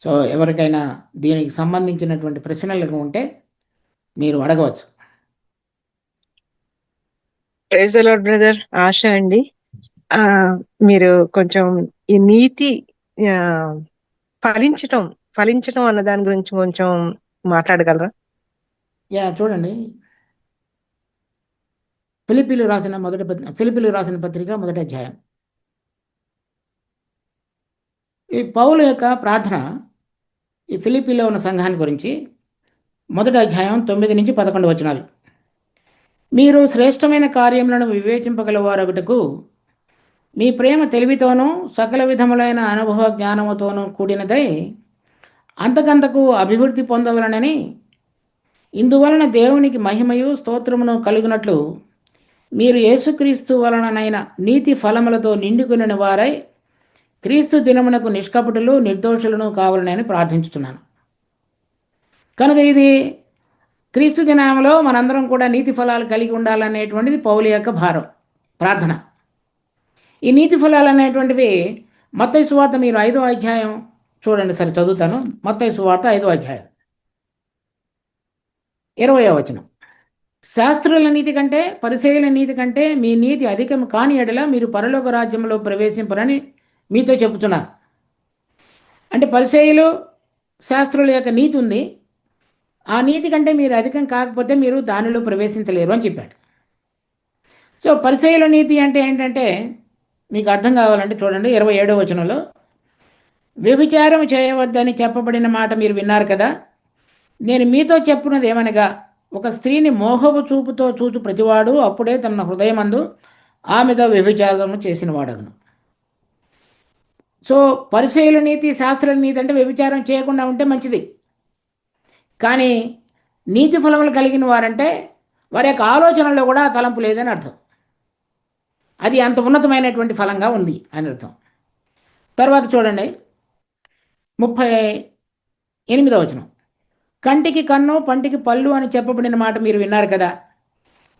So ఎవరికైనా దీనికి సంబంధించినటువంటి ప్రశ్నలు ఉంటే మీరు అడగవచ్చు. Praise the Lord brother. ఆశ అండి. ఆ మీరు కొంచెం ఈ నీతి ఆ, ఫలించటం ఫలించటం అన్న దాని గురించి కొంచెం మాట్లాడగలరా? చూడండి, ఫిలిప్పీలు రాసిన పత్రిక మొదటి అధ్యాయం. ఈ పౌలు యొక్క ప్రార్థన ఈ ఫిలిప్పీలో ఉన్న సంఘాన్ని గురించి మొదటి అధ్యాయం 9-11 వచనాలు. మీరు శ్రేష్టమైన కార్యములను వివేచింపగలవారొకటకు మీ ప్రేమ తెలివితోనూ సకల విధములైన అనుభవ జ్ఞానముతోనూ కూడినదై అంతకంతకు అభివృద్ధి పొందవలనని, ఇందువలన దేవునికి మహిమయు స్తోత్రమును కలుగునట్లు మీరు యేసుక్రీస్తు వలననైన నీతి ఫలములతో నిండుకుని వారై క్రీస్తు దినమునకు నిష్కపటులు నిర్దోషులను కావాలని ప్రార్థించుతున్నాను. కనుక ఇది క్రీస్తు దినంలో మనందరం కూడా నీతి ఫలాలు కలిగి ఉండాలనేటువంటిది పౌలు యొక్క భారం, ప్రార్థన. ఈ నీతి ఫలాలు అనేటువంటివి మత్తయి సువార్త మీరు 5వ అధ్యాయం చూడండి, సరే చదువుతాను. మత్తయి సువార్త 5వ అధ్యాయం 20వ వచనం. శాస్త్రుల నీతి కంటే పరిసయ్యుల నీతి కంటే మీ నీతి అధికం కాని ఎడల మీరు పరలోక రాజ్యంలో ప్రవేశింపరని మీతో చెబుతున్నారు. అంటే పరిసయ్యులు శాస్త్రుల యొక్క నీతి ఉంది, ఆ నీతి కంటే మీరు అధికం కాకపోతే మీరు దానిలో ప్రవేశించలేరు అని చెప్పాడు. సో పరిసయ్యుల నీతి అంటే ఏంటంటే మీకు అర్థం కావాలంటే చూడండి 27వ వచనంలో, వ్యభిచారం చేయవద్దని చెప్పబడిన మాట మీరు విన్నారు కదా, నేను మీతో చెప్పున్నది ఏమనగా ఒక స్త్రీని మోహపు చూపుతో చూచు ప్రతివాడు అప్పుడే తన హృదయమందు ఆమెతో వ్యభిచారము చేసిన వాడగును. సో పరిసయ్యుల నీతి శాస్త్రుల నీతి అంటే వ్యభిచారం చేయకుండా ఉంటే మంచిది. కానీ నీతి ఫలములు కలిగిన వారంటే వారి యొక్క ఆలోచనలో కూడా తలంపు లేదని అర్థం. అది అంత ఉన్నతమైనటువంటి ఫలంగా ఉంది అని అర్థం. తర్వాత చూడండి 38వ వచనం. కంటికి కన్ను పంటికి పళ్ళు అని చెప్పబడిన మాట మీరు విన్నారు కదా,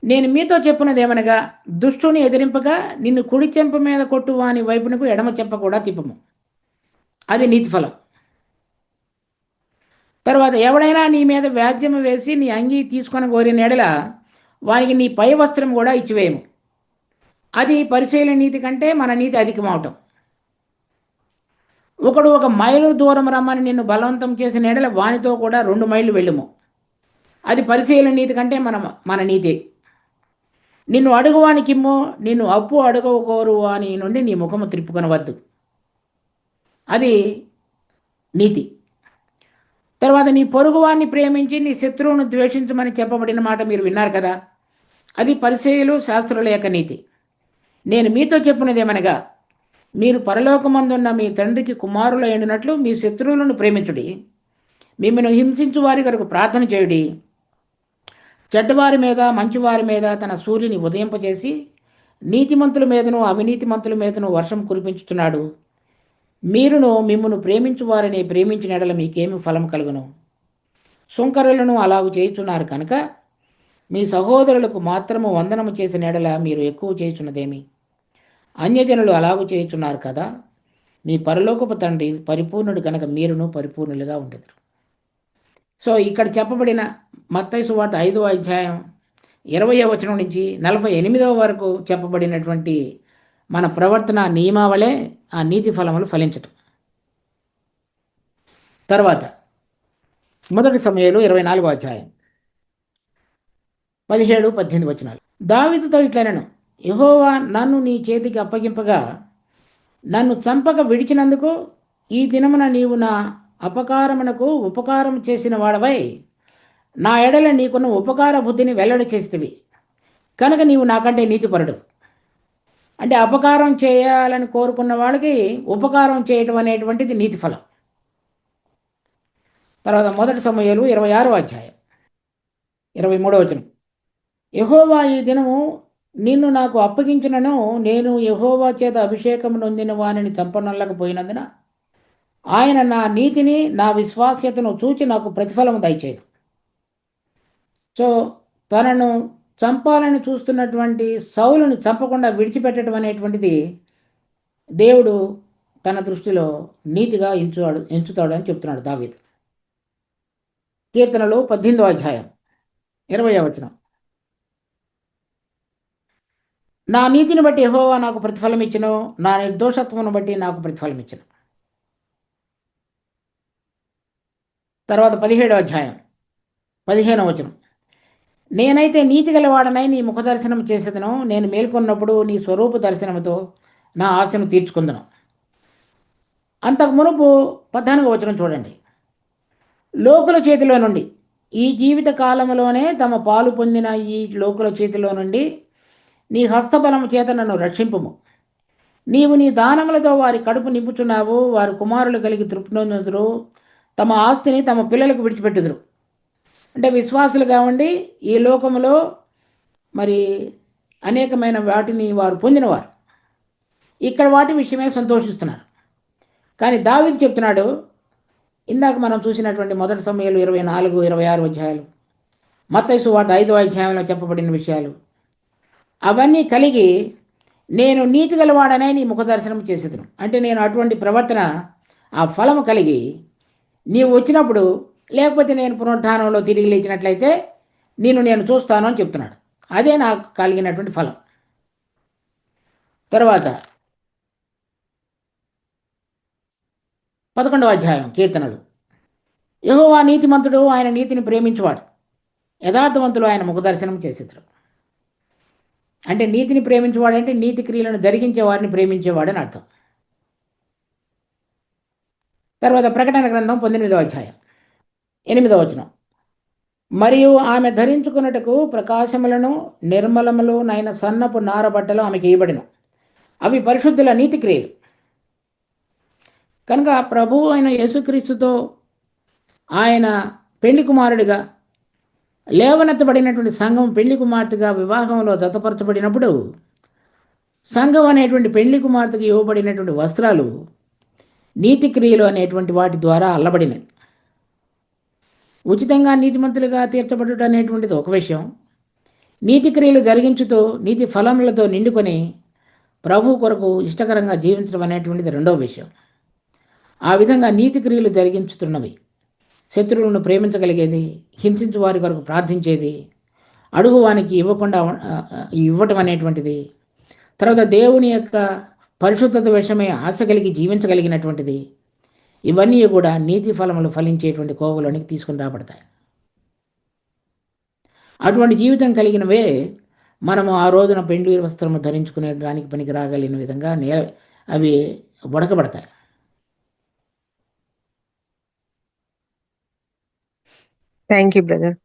నేను మీతో చెప్పున్నది ఏమనగా దుష్టుని ఎదిరింపగా నిన్ను కుడి చెంప మీద కొట్టు వాని వైపునకు ఎడమ చెంప కూడా తిప్పము. అది నీతి ఫలం. తర్వాత ఎవడైనా నీ మీద వ్యాజ్యము వేసి నీ అంగీ తీసుకొని కోరిన ఎడల వానికి నీ పై వస్త్రం కూడా ఇచ్చివేయము. అది పరిశీలన నీతి కంటే మన నీతి అధికమవటం. ఒకడు 1 మైలు దూరం రమ్మని నిన్ను బలవంతం చేసిన ఎడల వానితో కూడా 2 మైళ్ళు వెళ్ళుము. అది పరిశీలన నీతి కంటే మన నీతి. నిన్ను అడుగువానికిమ్ము, నిన్ను అప్పు అడుగకోరు వాని నుండి నీ ముఖము త్రిప్పుకొనవద్దు. అది నీతి. తర్వాత నీ పొరుగువాన్ని ప్రేమించి నీ శత్రువును ద్వేషించమని చెప్పబడిన మాట మీరు విన్నారు కదా, అది పరిసయ్యులు శాస్త్రుల యొక్క నీతి. నేను మీతో చెప్పినది ఏమనగా మీరు పరలోకమందున్న మీ తండ్రికి కుమారుల ఎండినట్లు మీ శత్రువులను ప్రేమించుడి, మిమ్మల్ని హింసించు వారి కొరకు ప్రార్థన చేయుడి, చెడ్డవారి మీద మంచివారి మీద తన సూర్యుని ఉదయింపచేసి నీతిమంతుల మీదను అవినీతిమంతుల మీదను వర్షం కురిపించుతున్నాడు. మీరును మిమ్మును ప్రేమించు వారిని ప్రేమించిన ఎడల మీకేమి ఫలం కలుగును? సుంకరులను అలాగు చేయుచున్నారు కనుక మీ సహోదరులకు మాత్రము వందనము చేసిన ఎడల మీరు ఎక్కువ చేయుచున్నదేమి? అన్యజనులు అలాగు చేయుచున్నారు కదా, మీ పరలోకపు తండ్రి పరిపూర్ణుడు కనుక మీరును పరిపూర్ణులుగా ఉండెదరు. సో ఇక్కడ చెప్పబడిన మత్తయి సువార్త 5వ అధ్యాయం 20వ వచనం నుంచి 48వ వరకు చెప్పబడినటువంటి మన ప్రవర్తన నియమావళే ఆ నీతి ఫలములు ఫలించటం. తర్వాత మొదటి సమూయేలు 24వ అధ్యాయం 17-18 వచనాలు. దావీదుతో ఇట్లనెను, యెహోవా నన్ను నీ చేతికి అప్పగింపగా నన్ను చంపక విడిచినందుకు ఈ దినమున నీవు నా అపకారమునకు ఉపకారం చేసిన వాడవై నా ఎడల నీకున్న ఉపకార బుద్ధిని వెల్లడి చేస్తేవి కనుక నీవు నాకంటే నీతిపరుడు. అంటే అపకారం చేయాలని కోరుకున్న వాళ్ళకి ఉపకారం చేయటం అనేటువంటిది నీతి ఫలం. తర్వాత మొదటి సమూయేలు 26వ అధ్యాయం 23వ వచనం. యెహోవా ఈ దినము నిన్ను నాకు అప్పగించినను నేను యెహోవా చేత అభిషేకం నొందిన వానిని చంపనొల్లకపోయినందున ఆయన నా నీతిని నా విశ్వాస్యతను చూచి నాకు ప్రతిఫలము దయచేయను. సో తనను చంపాలని చూస్తున్నటువంటి సౌలుని చంపకుండా విడిచిపెట్టడం అనేటువంటిది దేవుడు తన దృష్టిలో నీతిగా ఎంచుతాడని చెప్తున్నాడు దావీదు. కీర్తనలు 18వ అధ్యాయం 20వ వచనం. నా నీతిని బట్టి యెహోవా నాకు ప్రతిఫలం ఇచ్చెను, నా నిర్దోషత్వమును బట్టి నాకు ప్రతిఫలం ఇచ్చెను. తర్వాత 17వ అధ్యాయం 15వ వచనం. నేనైతే నీతి గలవాడనై నీ ముఖ దర్శనం చేసేదను, నేను మేల్కొన్నప్పుడు నీ స్వరూప దర్శనముతో నా ఆశను తీర్చుకుందును. అంతకు మునుపు 14వ వచనం చూడండి. లోకుల చేతిలో నుండి, ఈ జీవిత కాలంలోనే తమ పాలు పొందిన ఈ లోకుల చేతిలో నుండి నీ హస్తబలము చేత నన్ను రక్షింపుము. నీవు నీ దానములతో వారి కడుపు నింపుచున్నావు, వారి కుమారులు కలిగి తృప్తి నొందుదురు, తమ ఆస్తిని తమ పిల్లలకు విడిచిపెట్టుదురు. అంటే విశ్వాసులుగా ఉండి ఈ లోకములో మరి అనేకమైన వాటిని వారు పొందినవారు ఇక్కడ వాటి విషయమే సంతోషిస్తున్నారు. కానీ దావీదు చెప్తున్నాడు, ఇందాక మనం చూసినటువంటి మొదటి సమయాలు 24, 26 అధ్యాయాలు, మత్తయి సువార్త 5వ అధ్యాయంలో చెప్పబడిన విషయాలు అవన్నీ కలిగి నేను నీతి గలవాడనే నీ ముఖ దర్శనం చేసేదను. అంటే నేను అటువంటి ప్రవర్తన, ఆ ఫలము కలిగి నీవు వచ్చినప్పుడు, లేకపోతే నేను పునరుద్ధానంలో తిరిగి లేచినట్లయితే నేను చూస్తాను అని చెప్తున్నాడు. అదే నాకు కలిగినటువంటి ఫలం. తర్వాత 11వ అధ్యాయం కీర్తనలు. యెహోవా నీతిమంతుడు, ఆయన నీతిని ప్రేమించువాడు, యథార్థవంతులు ఆయన ముఖదర్శనం చేసేద్దరు. అంటే నీతిని ప్రేమించేవాడంటే నీతి క్రియలను జరిగించే వారిని ప్రేమించేవాడని అర్థం. తర్వాత ప్రకటన గ్రంథం 18వ అధ్యాయం 8వ వచనం. మరియు ఆమె ధరించుకున్నటకు ప్రకాశములను నిర్మలములు నైన సన్నపు నారబట్టలు ఆమెకి ఇవ్వబడిన, అవి పరిశుద్ధుల నీతి క్రియలు. కనుక ప్రభువు అయిన యేసుక్రీస్తుతో ఆయన పెళ్లి కుమారుడిగా లేవనెత్తబడినటువంటి సంఘం పెళ్లి కుమార్తెగా వివాహంలో జతపరచబడినప్పుడు, సంఘం అనేటువంటి పెళ్లి కుమార్తెకు ఇవ్వబడినటువంటి వస్త్రాలు నీతి క్రియలు అనేటువంటి వాటి ద్వారా అల్లబడినవి. ఉచితంగా నీతిమంతులుగా తీర్చబడుట అనేటువంటిది ఒక విషయం, నీతి క్రియలు జరిగించుతూ నీతి ఫలములతో నిండుకొని ప్రభు కొరకు ఇష్టకరంగా జీవించడం అనేటువంటిది రెండవ విషయం. ఆ విధంగా నీతి క్రియలు జరిగించుతున్నవి శత్రువులను ప్రేమించగలిగేది, హింసించు వారి కొరకు ప్రార్థించేది, అడుగువానికి ఇవ్వటం అనేటువంటిది, తర్వాత దేవుని యొక్క పరిశుద్ధత విషయమై ఆశ కలిగి జీవించగలిగినటువంటిది, ఇవన్నీ కూడా నీతి ఫలములు ఫలించేటువంటి కోవలోనికి తీసుకుని రాబడతాయి. అటువంటి జీవితం కలిగినవే మనము ఆ రోజున పెండ్లి వస్త్రము ధరించుకునే దానికి పనికి రాగలిగిన విధంగా అవి ఉడకబడతాయి. Thank you brother.